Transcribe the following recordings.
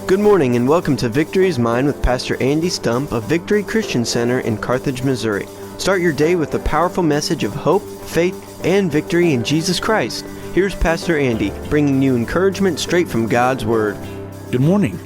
Good morning and welcome to Victory is Mine with Pastor Andy Stump of Victory Christian Center in Carthage, Missouri. Start your day with a powerful message of hope, faith, and victory in Jesus Christ. Here's Pastor Andy, bringing you encouragement straight from God's Word. Good morning.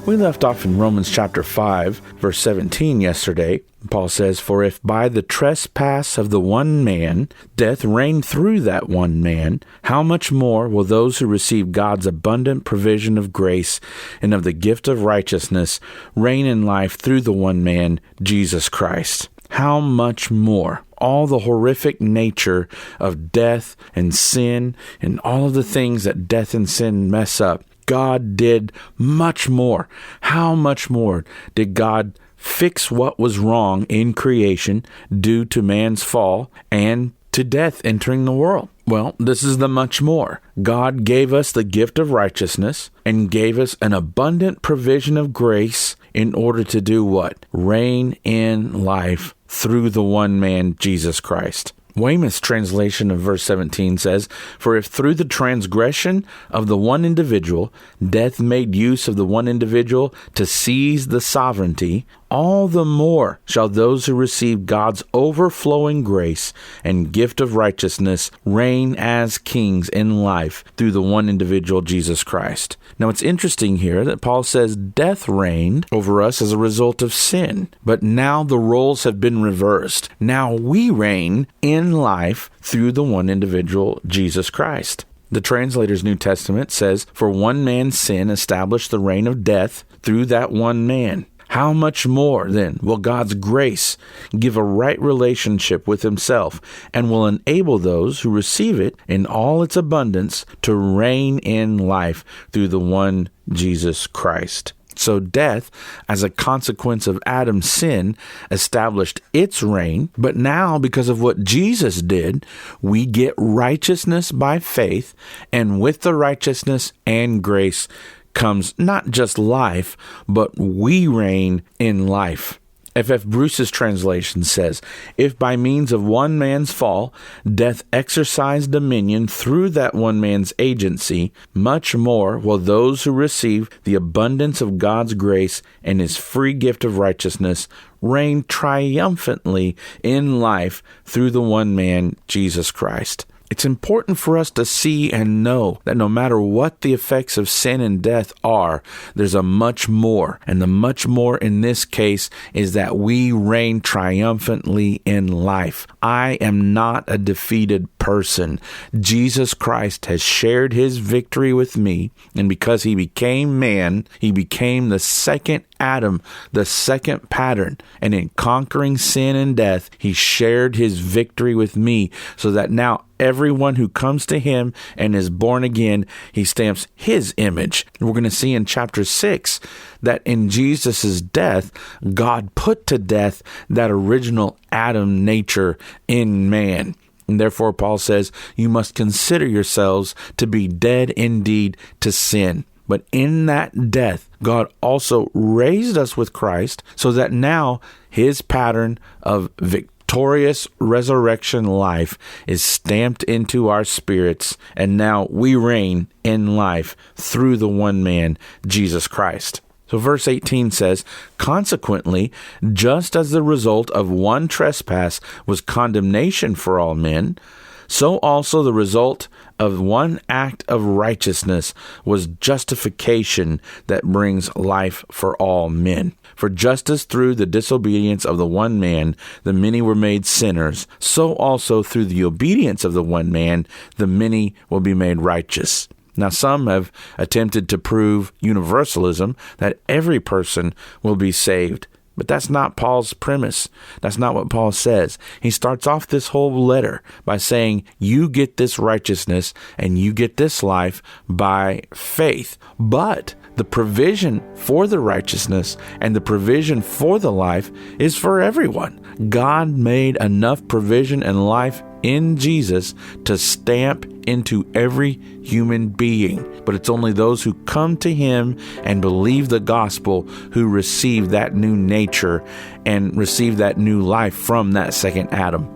We left off in Romans chapter 5, verse 17 yesterday. Paul says, "For if by the trespass of the one man death reigned through that one man, how much more will those who receive God's abundant provision of grace and of the gift of righteousness reign in life through the one man, Jesus Christ?" How much more? All the horrific nature of death and sin and all of the things that death and sin mess up, God did much more. How much more did God fix what was wrong in creation due to man's fall and to death entering the world? Well, this is the much more. God gave us the gift of righteousness and gave us an abundant provision of grace in order to do what? Reign in life through the one man, Jesus Christ. Weymouth's translation of verse 17 says, "For if through the transgression of the one individual, death made use of the one individual to seize the sovereignty, all the more shall those who receive God's overflowing grace and gift of righteousness reign as kings in life through the one individual, Jesus Christ." Now, it's interesting here that Paul says death reigned over us as a result of sin, but now the roles have been reversed. Now we reign in life through the one individual, Jesus Christ. The Translator's New Testament says, "For one man's sin established the reign of death through that one man." How much more, then, will God's grace give a right relationship with himself and will enable those who receive it in all its abundance to reign in life through the one Jesus Christ? So death, as a consequence of Adam's sin, established its reign. But now, because of what Jesus did, we get righteousness by faith, and with the righteousness and grace comes not just life, but we reign in life. F.F. Bruce's translation says, "If by means of one man's fall, death exercised dominion through that one man's agency, much more will those who receive the abundance of God's grace and his free gift of righteousness reign triumphantly in life through the one man, Jesus Christ." It's important for us to see and know that no matter what the effects of sin and death are, there's a much more. And the much more in this case is that we reign triumphantly in life. I am not a defeated person. Jesus Christ has shared his victory with me, and because he became man, he became the second Adam, the second pattern. And in conquering sin and death, he shared his victory with me, so that now everyone who comes to him and is born again, he stamps his image. And we're going to see in chapter 6 that in Jesus' death, God put to death that original Adam nature in man. And therefore, Paul says, you must consider yourselves to be dead indeed to sin. But in that death, God also raised us with Christ so that now his pattern of victorious resurrection life is stamped into our spirits, and now we reign in life through the one man, Jesus Christ. So verse 18 says, "Consequently, just as the result of one trespass was condemnation for all men, so also the result of one act of righteousness was justification that brings life for all men. For just as through the disobedience of the one man the many were made sinners, so also through the obedience of the one man the many will be made righteous." Now, some have attempted to prove universalism, that every person will be saved. But that's not Paul's premise. That's not what Paul says. He starts off this whole letter by saying, you get this righteousness and you get this life by faith. But the provision for the righteousness and the provision for the life is for everyone. God made enough provision and life in Jesus to stamp into every human being. But it's only those who come to him and believe the gospel who receive that new nature and receive that new life from that second Adam.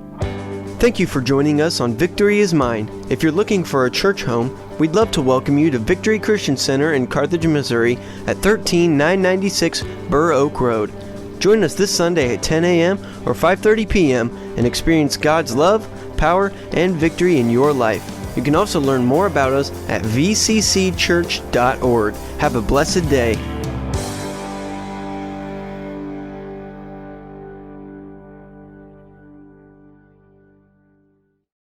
Thank you for joining us on Victory is Mine. If you're looking for a church home, we'd love to welcome you to Victory Christian Center in Carthage, Missouri at 13996 Burr Oak Road. Join us this Sunday at 10 a.m. or 5:30 p.m. and experience God's love, power, and victory in your life. You can also learn more about us at vccchurch.org. Have a blessed day.